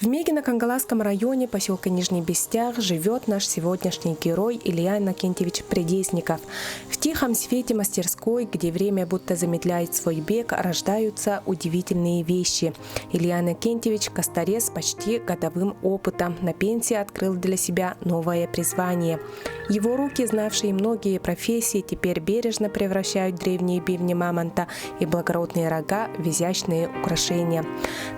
В Мегино-Кангаласском районе поселка Нижний Бестях живет наш сегодняшний герой Илья Иннокентьевич Предесников. В тихом свете мастерской, где время будто замедляет свой бег, рождаются удивительные вещи. Илья Иннокентьевич – косторез с почти годовым опытом. На пенсии открыл для себя новое призвание. Его руки, знавшие многие профессии, теперь бережно превращают древние бивни мамонта и благородные рога в изящные украшения.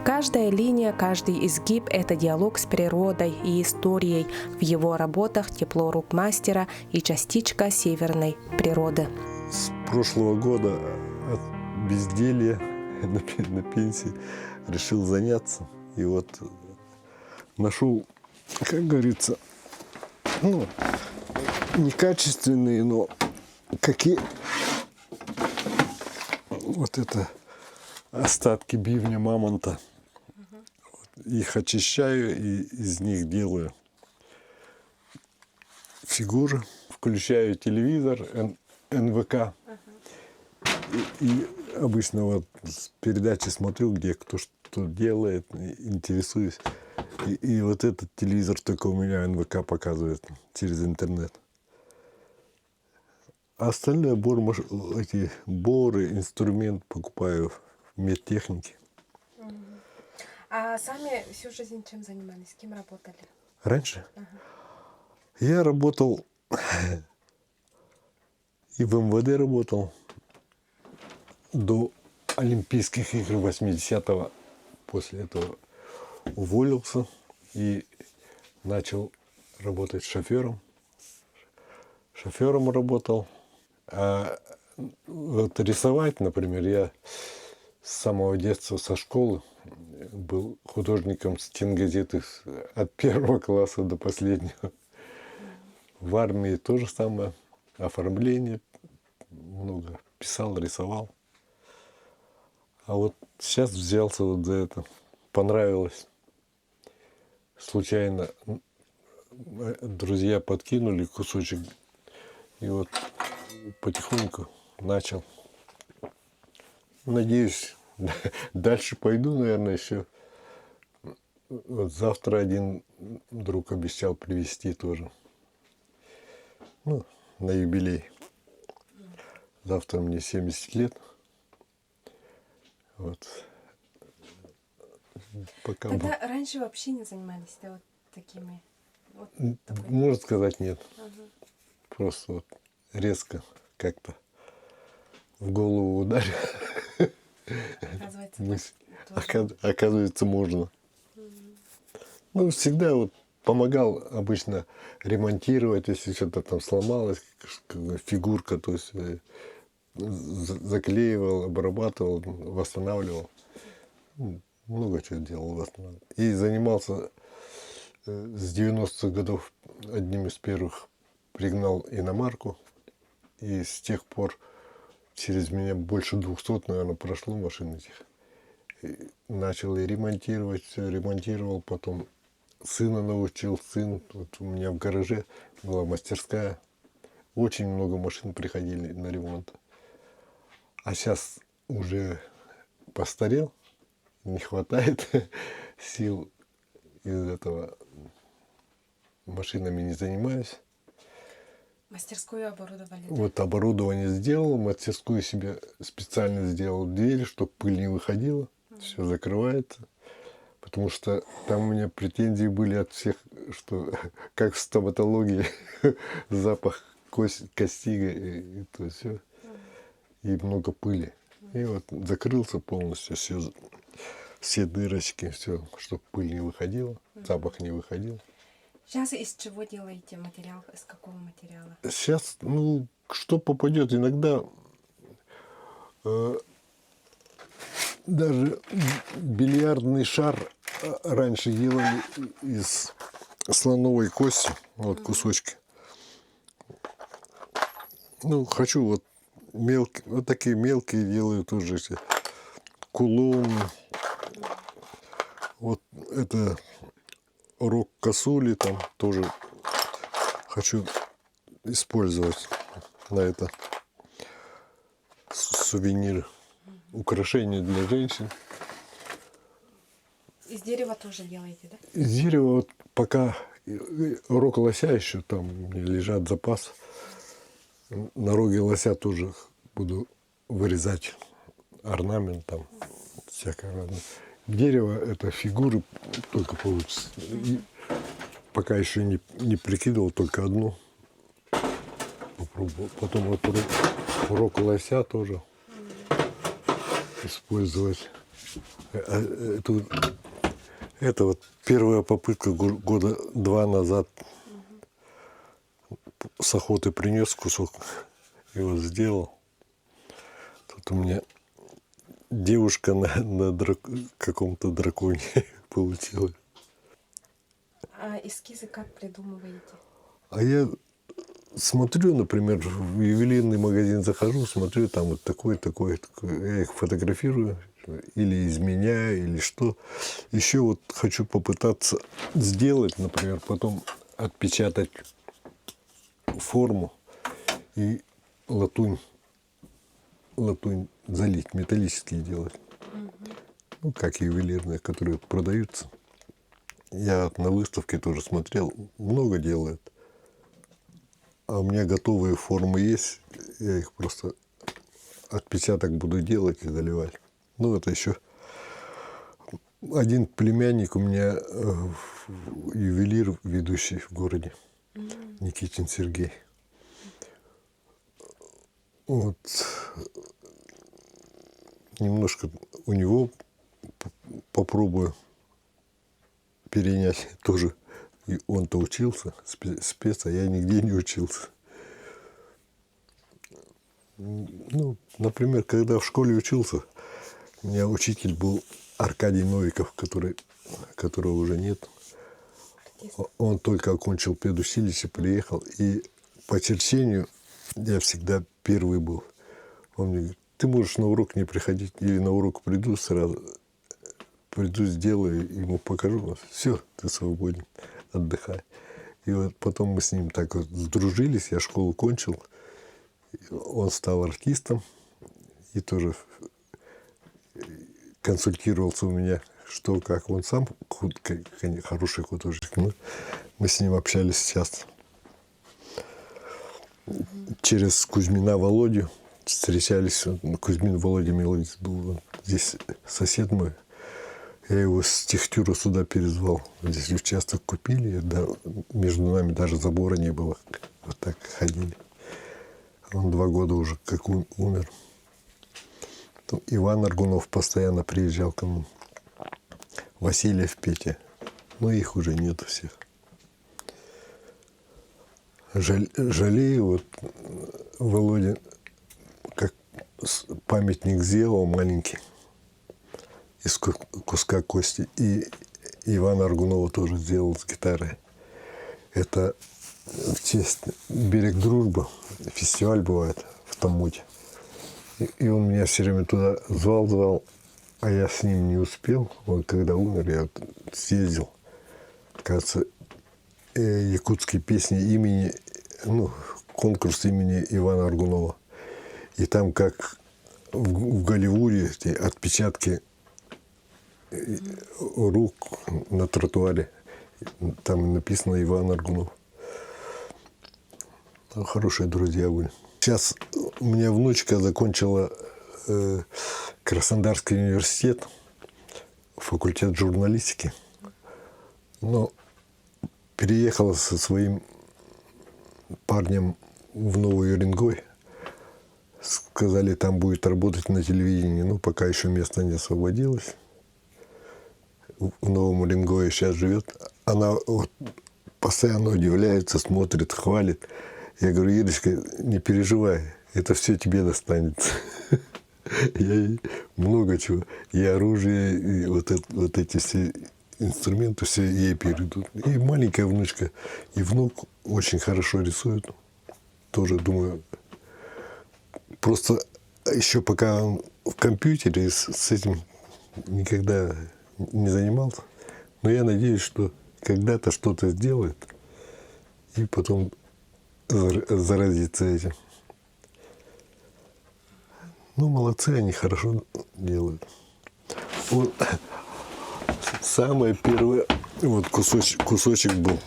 Каждая линия, каждый изгиб – это диалог с природой и историей. В его работах тепло рук мастера и частичка северной природы. С прошлого года от безделья на пенсии решил заняться. И вот нашел, как говорится, некачественные, но какие вот это остатки бивня мамонта. Их очищаю и из них делаю фигуры, включаю телевизор, НВК. И обычно вот с передачи смотрю, где кто что делает, интересуюсь. И вот этот телевизор только у меня НВК показывает через интернет. А остальное эти боры, инструмент покупаю в медтехнике. А сами всю жизнь чем занимались? Кем работали? Раньше я работал и в МВД работал до Олимпийских игр 80-го. После этого уволился и начал работать шофером. Шофером работал. А вот рисовать, например, я с самого детства, со школы, был художником стенгазеты от 1 класса до последнего. В армии то же самое. Оформление. Много писал, рисовал. А вот сейчас взялся вот за это. Понравилось. Случайно друзья подкинули кусочек. И вот потихоньку начал. Надеюсь, дальше пойду, наверное, еще. Вот завтра один друг обещал привезти тоже. На юбилей. Завтра мне 70 лет. Вот. Пока Тогда раньше вообще не занимались, да, вот такими? Можно сказать, нет. Просто вот резко как-то в голову ударил. Оказывается, можно. Всегда вот помогал обычно ремонтировать, если что-то там сломалось, фигурка, то есть заклеивал, обрабатывал, восстанавливал. Много чего делал, восстанавливал. И занимался с 90-х годов одним из первых, пригнал иномарку. И с тех пор через меня больше 200, наверное, прошло машин этих. И начал и ремонтировать, все ремонтировал, потом сына научил, сын. Вот у меня в гараже была мастерская. Очень много машин приходили на ремонт. А сейчас уже постарел, не хватает сил, из этого машинами не занимаюсь. Мастерскую оборудовали? Да? Вот оборудование сделал, мастерскую себе специально сделал дверь, чтобы пыль не выходила. Все закрывается. Потому что там у меня претензии были от всех, что как в стоматологии запах кости и то все. И много пыли. И вот закрылся полностью, все дырочки, все, чтобы пыль не выходила, запах не выходил. Сейчас из чего делаете материал? Из какого материала? Сейчас, что попадет. Иногда даже бильярдный шар раньше делали из слоновой кости, вот кусочки. Хочу вот мелкие, вот такие мелкие делаю тоже эти кулоны. Вот это рог косули там тоже хочу использовать на это сувениры, украшения для женщин. Из дерева тоже делаете, да? Из дерева вот пока рог лося еще там у меня лежат запас. На роге лося тоже буду вырезать орнамент там всякое разное. Дерево это фигуры только получится. И пока еще не прикидывал, только одну. Попробовал. Потом вот рог лося тоже использовать. Это вот первая попытка года 2 назад. С охоты принес кусок, его сделал. Тут у меня девушка на каком-то драконе получилась. А эскизы как придумываете? А я смотрю, например, в ювелирный магазин захожу, смотрю, там вот такое. Я их фотографирую, или изменяю, или что. Еще вот хочу попытаться сделать, например, потом отпечатать форму и латунь залить, металлические делать. Ну, как ювелирные, которые продаются. Я на выставке тоже смотрел, много делают. А у меня готовые формы есть, я их просто отпечаток буду делать и заливать. Ну, это еще один племянник у меня ювелир ведущий в городе, Никитин Сергей. Вот немножко у него попробую перенять тоже. И он-то учился, спец, а я нигде не учился. Ну, например, когда в школе учился, у меня учитель был Аркадий Новиков, которого уже нет. Он только окончил педучилище, приехал. И по черчению я всегда первый был. Он мне говорит, ты можешь на урок не приходить, или на урок приду сразу. Приду, сделаю, ему покажу. Все, ты свободен, отдыхай. И вот потом мы с ним так вот сдружились, я школу кончил. Он стал артистом и тоже консультировался у меня, что, как. Он сам хороший художник. Мы с ним общались часто. Через Кузьмина Володю встречались. Кузьмин Володя Миловец был здесь сосед мой. Я его с Техтюра сюда перезвал. Здесь участок купили, да, между нами даже забора не было. Вот так ходили. Он 2 года уже как умер. Там Иван Аргунов постоянно приезжал ко мне. Васильев Петя. Но их уже нету всех. Жалею, вот Володя как памятник сделал маленький из куска кости. И Ивана Аргунова тоже сделал с гитарой. Это в честь «Берег дружбы». Фестиваль бывает в Томуте. И он меня все время туда звал, а я с ним не успел. Он когда умер, я съездил. Кажется, якутские песни имени, конкурс имени Ивана Аргунова. И там, как в Голливуде, эти отпечатки рук на тротуаре. Там написано Иван Аргунов. Там хорошие друзья были. Сейчас у меня внучка закончила Краснодарский университет, факультет журналистики. Но переехала со своим парнем в Новый Уренгой. Сказали, там будет работать на телевидении. Но пока еще место не освободилось. В Новом Уренгое сейчас живет. Она вот постоянно удивляется, смотрит, хвалит. Я говорю, Ирочка, не переживай, это все тебе достанется. Я ей много чего. И оружие, и вот эти все инструменты, все ей перейдут. И маленькая внучка, и внук очень хорошо рисует. Тоже, думаю, просто еще пока он в компьютере с этим никогда не занимался. Но я надеюсь, что когда-то что-то сделает, и потом заразиться этим. Ну, молодцы, они хорошо делают. Вот Самое первое, вот кусочек был.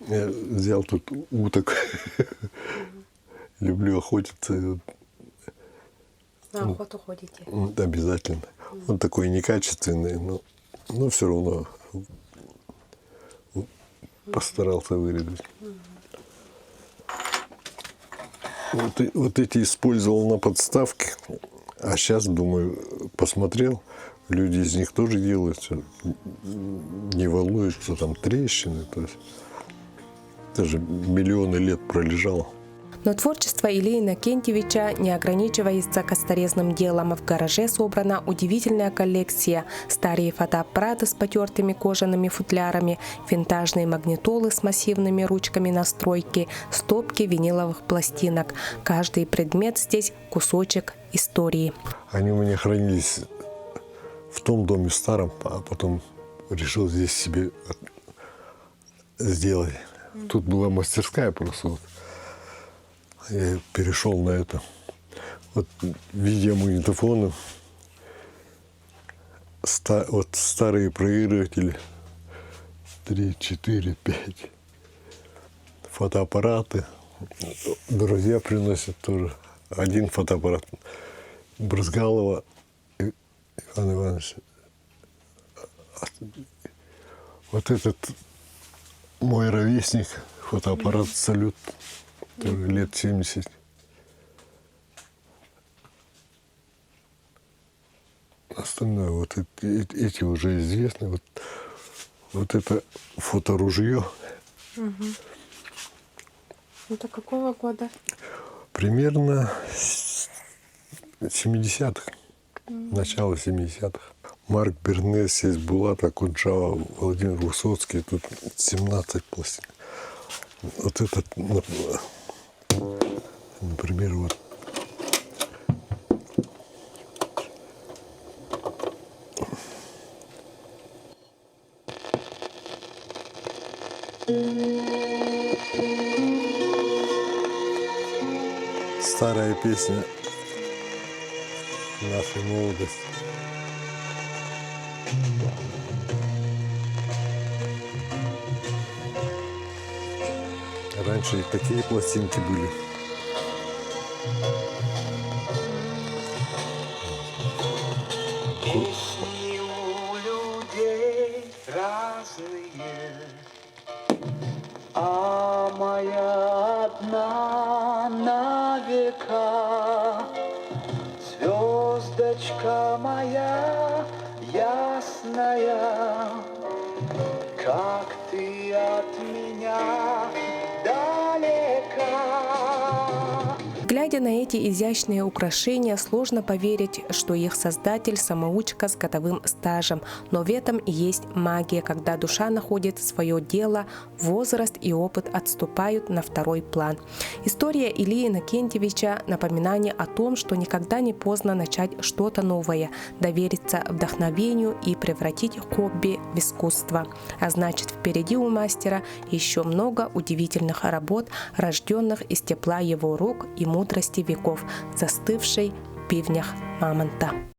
Я взял тут уток. Люблю охотиться. На охоту ходите? Обязательно. Он такой некачественный, но все равно постарался вырезать. Вот эти использовал на подставке, а сейчас, думаю, посмотрел, люди из них тоже делают, не волнует, что там трещины, то есть даже миллионы лет пролежало. Но творчество Ильи Иннокентьевича не ограничивается косторезным делом. В гараже собрана удивительная коллекция. Старые фотоаппараты с потертыми кожаными футлярами, винтажные магнитолы с массивными ручками настройки, стопки виниловых пластинок. Каждый предмет здесь кусочек истории. Они у меня хранились в том доме старом, а потом решил здесь себе сделать. Тут была мастерская просто. Я перешел на это. Вот видеомагнитофоны, вот старые проигрыватели, 3, 4, 5, фотоаппараты. Друзья приносят тоже. Один фотоаппарат Брызгалова Иван Иванович. Вот этот мой ровесник, фотоаппарат «Салют». Тоже лет 70. Остальное, вот эти уже известны. Вот это фоторужье. Это какого года? Примерно 70-х. Начало 70-х. Марк Бернес, есть Булата Куджава, Владимир Высоцкий. Тут 17 пластин. Вот этот, например, вот. Старая песня нашей молодости. Раньше и такие пластинки были. Песни у людей разные, а моя одна на века. Звездочка моя ясная, как ты от меня далека. Глядя на эти изящные украшения, сложно поверить, что их создатель – самоучка с годовым стажем. Но в этом и есть магия, когда душа находит свое дело, возраст и опыт отступают на второй план. История Ильи Иннокентьевича – напоминание о том, что никогда не поздно начать что-то новое, довериться вдохновению и превратить хобби в искусство. А значит, впереди у мастера еще много удивительных работ, рожденных из тепла его рук и мудрости веков, застывшей в бивнях мамонта.